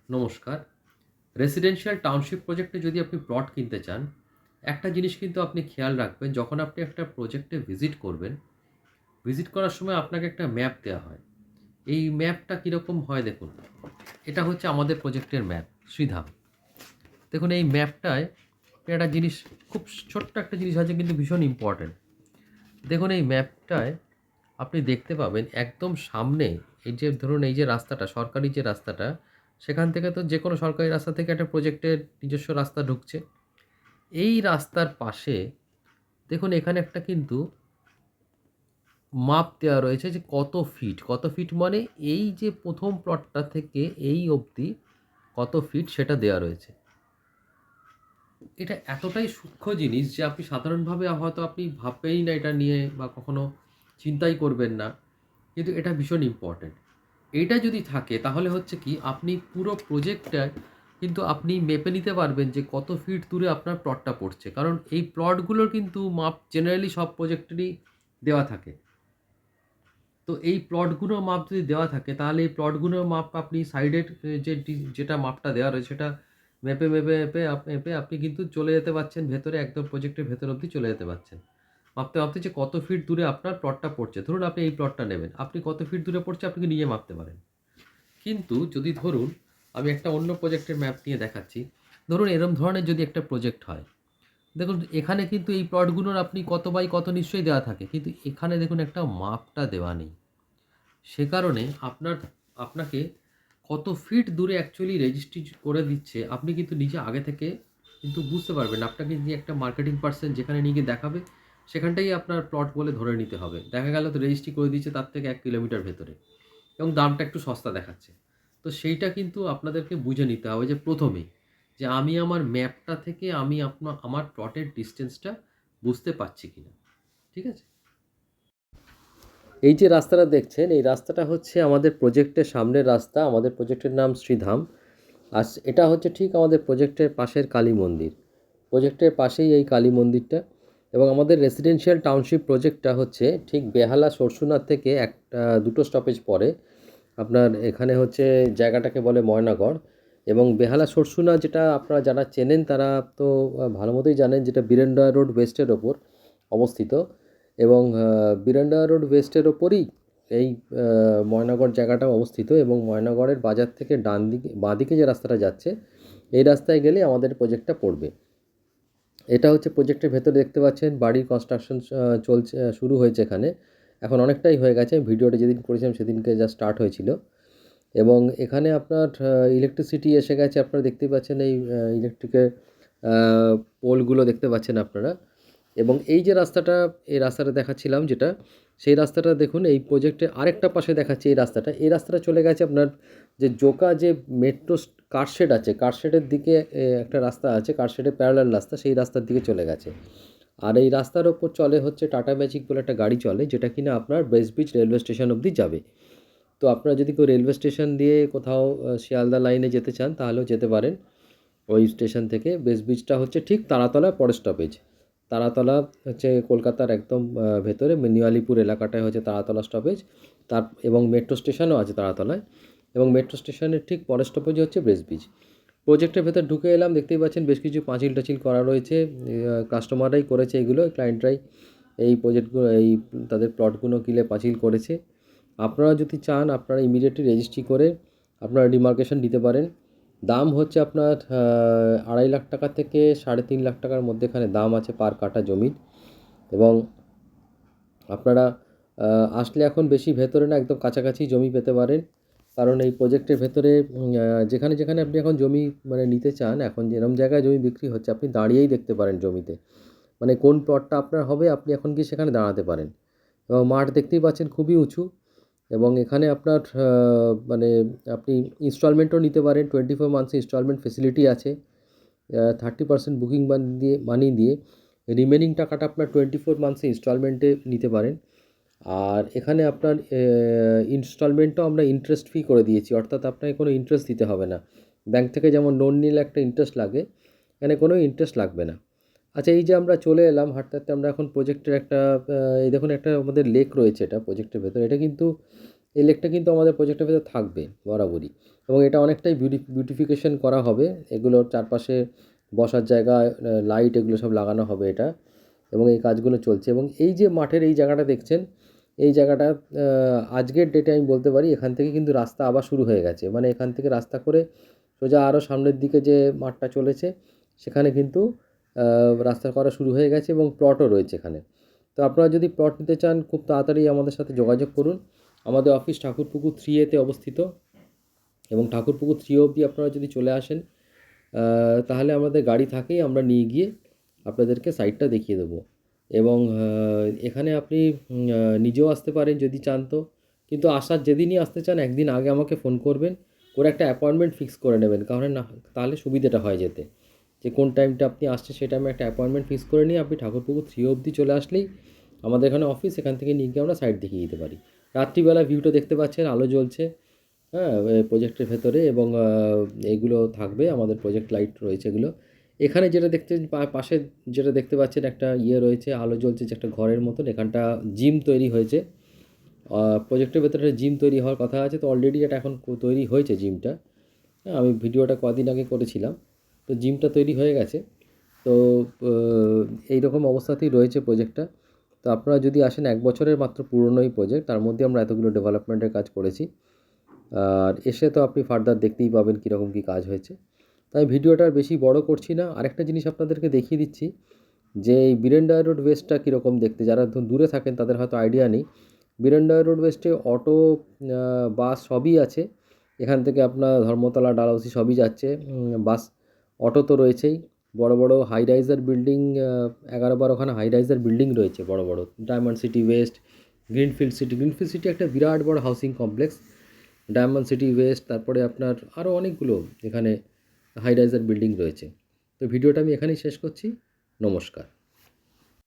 নমস্কার। Residential township প্রজেক্টে যদি আপনি প্লট কিনতে চান, একটা জিনিস কিন্তু আপনি খেয়াল রাখবেন, যখন আপনি একটা প্রজেক্টে ভিজিট করবেন, ভিজিট করার সময় আপনাকে একটা ম্যাপ দেওয়া হয়। এই ম্যাপটা কীরকম হয় দেখুন। এটা হচ্ছে আমাদের প্রজেক্টের ম্যাপ, শ্রীধাম। দেখুন এই ম্যাপটায় একটা জিনিস, খুব ছোট্ট একটা জিনিস আছে কিন্তু ভীষণ ইম্পর্ট্যান্ট। দেখুন এই ম্যাপটায় আপনি দেখতে পাবেন একদম সামনে, এই যে ধরুন এই যে রাস্তাটা, সরকারি যে রাস্তাটা, সেখান থেকে তো যে কোনো সরকারি রাস্তা থেকে একটা প্রজেক্টের নিজস্ব রাস্তা ঢুকছে। এই রাস্তার পাশে দেখুন এখানে একটা কিন্তু মাপ দেওয়া রয়েছে যে কত ফিট মানে এই যে প্রথম প্লটটা থেকে এই অবধি কত ফিট সেটা দেওয়া রয়েছে। এটা এতটাই সূক্ষ্ম জিনিস যে আপনি সাধারণভাবে হয়তো আপনি ভাববেনই না এটা নিয়ে, বা কখনো চিন্তাই করবেন না, কিন্তু এটা ভীষণ ইম্পর্ট্যান্ট। এইটা যদি থাকে তাহলে হচ্ছে কি, আপনি পুরো প্রজেক্টটা কিন্তু আপনি মেপে নিতে পারবেন যে কত ফিট দূরে আপনার প্লটটা পড়ছে। কারণ এই প্লটগুলোর কিন্তু মাপ জেনারেলি সব প্রজেক্টেরই দেওয়া থাকে। তো এই প্লটগুলোর মাপ যদি দেওয়া থাকে তাহলে এই প্লটগুলোর মাপ আপনি সাইডের যেটা মাপটা দেওয়া রয়েছে সেটা মেপে আপনি কিন্তু চলে যেতে পারছেন ভেতরে, একদম প্রজেক্টের ভেতর অবধি চলে যেতে পারছেন। মাপতে যে কত ফিট দূরে আপনার প্লটটা পড়ছে। ধরুন আপনি এই প্লটটা নেবেন, আপনি কত ফিট দূরে পড়ছে আপনি নিজে মাপতে পারেন। কিন্তু যদি ধরুন আমি একটা অন্য প্রজেক্টের ম্যাপ নিয়ে দেখাচ্ছি। ধরুন এরম ধরনের যদি একটা প্রজেক্ট হয়, দেখুন এখানে কিন্তু এই প্লটগুলোর আপনি কত বাই কত নিশ্চয়ই দেওয়া থাকে, কিন্তু এখানে দেখুন একটা মাপটা দেওয়া নেই। সে কারণে আপনাকে কত ফিট দূরে অ্যাকচুয়ালি রেজিস্ট্রি করে দিচ্ছে আপনি কিন্তু নিজে আগে থেকে কিন্তু বুঝতে পারবেন। আপনাকে যে একটা মার্কেটিং পার্সন যেখানে নিয়ে গিয়ে দেখাবে, সেখানটাই আপনার প্লট বলে ধরে নিতে হবে। দেখা গেল তো রেজিস্ট্রি করে দিচ্ছে তার থেকে 1 কিলোমিটার ভেতরে, এবং দামটা একটু সস্তা দেখাচ্ছে। তো সেইটা কিন্তু আপনাদেরকে বুঝে নিতে হবে যে প্রথমেই, যে আমি আমার ম্যাপটা থেকে আমি আমার প্লটের ডিস্টেন্সটা বুঝতে পারছি কিনা। ঠিক আছে? এই যে রাস্তাটা দেখছেন, এই রাস্তাটা হচ্ছে আমাদের প্রজেক্টের সামনের রাস্তা। আমাদের প্রজেক্টের নাম শ্রীধাম। আর এটা হচ্ছে ঠিক আমাদের প্রজেক্টের পাশের কালী মন্দির। প্রজেক্টের পাশেই এই কালী মন্দিরটা। এবং আমাদের রেসিডেন্সিয়াল টাউনশিপ প্রজেক্টটা হচ্ছে ঠিক বেহালা সরষুনার থেকে দুটো স্টপেজ পরে। আপনার এখানে হচ্ছে জায়গাটাকে বলে ময়নাগড়। এবং বেহালা সরষুনা, যেটা আপনারা যারা চেনেন তারা তো ভালো মতোই জানেন, যেটা বীরেন্দ্রা রোড ওয়েস্টের ওপর অবস্থিত। এবং বীরেন্দ্রা রোড ওয়েস্টের ওপরই এই ময়নাগড় জায়গাটা অবস্থিত। এবং ময়নাগড়ের বাজার থেকে বাঁদিকে যে রাস্তাটা যাচ্ছে, এই রাস্তায় গেলে আমাদের প্রজেক্টটা পড়বে। এটা হচ্ছে প্রজেক্টের ভেতরে দেখতে পাচ্ছেন, বাড়ির কনস্ট্রাকশন চলছে, শুরু হয়েছে এখানে। এখন অনেকটাই হয়ে গেছে, ভিডিওটা যেদিন করেছিলাম সেদিনকে যা স্টার্ট হয়েছিল। এবং এখানে আপনার ইলেকট্রিসিটি এসে গেছে, আপনারা দেখতেই পাচ্ছেন এই ইলেকট্রিকের পোলগুলো দেখতে পাচ্ছেন আপনারা। এবং এই যে রাস্তাটা, এই রাস্তাটা দেখাচ্ছিলাম যেটা, সেই রাস্তাটা দেখুন এই প্রজেক্টের আরেকটা পাশে দেখাচ্ছি এই রাস্তাটা চলে গেছে আপনার যে জোকা যে মেট্রো কারশেড আছে, কারশেডের দিকে একটা রাস্তা আছে, কারশেডের প্যারালাল রাস্তা, সেই রাস্তার দিকে চলে গেছে। আর এই রাস্তার ওপর চলে হচ্ছে টাটা ম্যাজিক বলে একটা গাড়ি চলে, যেটা কিনা আপনার ব্রেসব্রিজ রেলওয়ে স্টেশন অবধি যাবে। তো আপনারা যদি কেউ রেলওয়ে স্টেশন দিয়ে কোথাও শিয়ালদা লাইনে যেতে চান তাহলেও যেতে পারেন। ওই স্টেশন থেকে ব্রিজটা হচ্ছে ঠিক তারাতলা পরের স্টপেজ। তারাতলা হচ্ছে কলকাতার একদম ভেতরে নিউ এলাকাটায় হচ্ছে তারাতলা স্টপেজ। এবং মেট্রো স্টেশনও আছে তারাতলায়। এবং মেট্রো স্টেশনের ঠিক পরের স্টপেজে হচ্ছে ব্রিজ। প্রজেক্টের ভেতর ঢুকে এলাম, দেখতেই পাচ্ছেন বেশ কিছু পাঁচিল টাচিল করা রয়েছে। কাস্টমাররাই করেছে এগুলো, ক্লায়েন্টরাই এই প্রজেক্টগুলো, এই তাদের প্লটগুলো কিনে পাঁচিল করেছে। আপনারা যদি চান আপনারা ইমিডিয়েটলি রেজিস্ট্রি করে আপনারা ডিমার্কেশন দিতে পারেন। দাম হচ্ছে আপনার 2.5 লাখ টাকা থেকে 3.5 লাখ টাকার মধ্যে এখানে দাম আছে পার কাঠা জমির। এবং আপনারা আসলে এখন বেশি ভেতরে না, একদম কাছাকাছি জমি পেতে পারেন। কারণ এই প্রজেক্টের ভেতরে যেখানে যেখানে আপনি এখন জমি মানে নিতে চান, এখন যেরকম জায়গায় জমি বিক্রি হচ্ছে আপনি দাঁড়িয়েই দেখতে পারেন জমিতে, মানে কোন প্লটটা আপনার হবে আপনি এখন গিয়ে সেখানে দাঁড়াতে পারেন। এবং মাঠ দেখতেই পাচ্ছেন খুবই উঁচু। এবং এখানে আপনার মানে আপনি ইনস্টলমেন্টও নিতে পারেন, 24 মান্থস ইনস্টলমেন্ট ফেসিলিটি আছে। 30% বুকিং মানি দিয়ে রিমেনিং টাকাটা আপনার 24 মান্থসে ইনস্টলমেন্টে নিতে পারেন। আর এখানে আপনার ইনস্টলমেন্টও আমরা ইন্টারেস্ট ফ্রি করে দিয়েছি, অর্থাৎ আপনাকে কোনো ইন্টারেস্ট দিতে হবে না। ব্যাংক থেকে যেমন লোন নিলে একটা ইন্টারেস্ট লাগে, এখানে কোনো ইন্টারেস্ট লাগবে না। আচ্ছা, এই যে আমরা চলে এলাম হাঁটতে হাঁটতে, আমরা এখন প্রজেক্টের একটা এই দেখুন একটা আমাদের লেক রয়েছে, এটা প্রজেক্টের ভেতরে। এটা কিন্তু এই লেকটা কিন্তু আমাদের প্রজেক্টের ভেতর থাকবে বরাবরই, এবং এটা অনেকটাই বিউটিফিকেশন করা হবে। এগুলোর চারপাশে বসার জায়গা, লাইট, এগুলো সব লাগানো হবে এটা, এবং এই কাজগুলো চলছে। এবং এই যে মাঠের এই জায়গাটা দেখছেন, এই জায়গাটা আজকের ডেটে আমি বলতে পারি এখান থেকে কিন্তু রাস্তা আবার শুরু হয়ে গেছে। মানে এখান থেকে রাস্তা করে সোজা আরও সামনের দিকে যে মাঠটা চলেছে সেখানে কিন্তু রাস্তা করা শুরু হয়ে গেছে, এবং প্লটও রয়েছে এখানে। তো আপনারা যদি প্লট নিতে চান খুব তাড়াতাড়ি আমাদের সাথে যোগাযোগ করুন। আমাদের অফিস ঠাকুরপুকুর 3A-তে অবস্থিত, এবং ঠাকুরপুকুর 3 অবধি আপনারা যদি চলে আসেন তাহলে আমাদের গাড়ি থাকেই, আমরা নিয়ে গিয়ে আপনাদেরকে সাইটটা দেখিয়ে দেবো। এবং এখানে আপনি নিজেও আসতে পারেন যদি চান তো, কিন্তু আসার যেদিনই আসতে চান একদিন আগে আমাকে ফোন করবেন, করে একটা অ্যাপয়েন্টমেন্ট ফিক্স করে নেবেন, কারণ না তাহলে সুবিধাটা হয় যেতে, যে কোন টাইমটা আপনি আসছে সেই টাইমে একটা অ্যাপয়েন্টমেন্ট ফিক্স করে নিয়ে আপনি ঠাকুরপুকুর 3 অবধি চলে আসলেই আমাদের এখানে অফিস, এখান থেকে নিয়ে গিয়ে আমরা সাইট দেখিয়ে দিতে পারি। রাত্রিবেলা ভিউটা দেখতে পাচ্ছেন, আলো জ্বলছে, হ্যাঁ, প্রজেক্টের ভেতরে, এবং এইগুলো থাকবে আমাদের প্রজেক্ট লাইট রয়েছে এগুলো। এখানে যেটা দেখতে পাশে যেটা দেখতে পাচ্ছেন একটা রয়েছে, আলো জ্বলছে, যে একটা ঘরের মতন, এখানটা জিম তৈরি হয়েছে। প্রজেক্টের ভেতরে জিম তৈরি হওয়ার কথা আছে, তো অলরেডি এটা এখন তৈরি হয়েছে জিমটা। হ্যাঁ, আমি ভিডিওটা কদিন আগে করেছিলাম, তো জিমটা তৈরি হয়ে গেছে। তো এই রকম অবস্থাতেই রয়েছে প্রজেক্টটা। তো আপনারা যদি আসেন, 1 বছরের মাত্র পুরনো এই প্রজেক্ট, তার মধ্যে আমরা এতগুলো ডেভেলপমেন্টের কাজ করেছি। আর এসে তো আপনি ফার্দার দেখতেই পাবেন কীরকম কী কাজ হয়েছে। তাই ভিডিওটা আর বেশি বড় করছি না। আরেকটা জিনিস আপনাদেরকে দেখিয়ে দিচ্ছি, যে এই বিরেন্ডার রোড ওয়েস্টটা কীরকম দেখতে। যারা দূরে থাকেন তাদের হয়তো আইডিয়া নেই। বিরেন্ডার রোড ওয়েস্টে অটো, বাস সবই আছে। এখান থেকে আপনার ধর্মতলা, ডালহৌসি সবই যাচ্ছে। বাস, অটো তো রয়েছেই। বড় বড় হাই রাইজার বিল্ডিং, 11-12খানা হাই রাইজার বিল্ডিং রয়েছে বড় বড়। Diamond City West, Greenfield City. Greenfield City একটা বিরাট বড় housing complex. Diamond City West, তারপরে আপনার আরও অনেকগুলো এখানে হাই রাইজার বিল্ডিং রয়েছে। তো ভিডিওটা আমি এখানেই শেষ করছি। নমস্কার।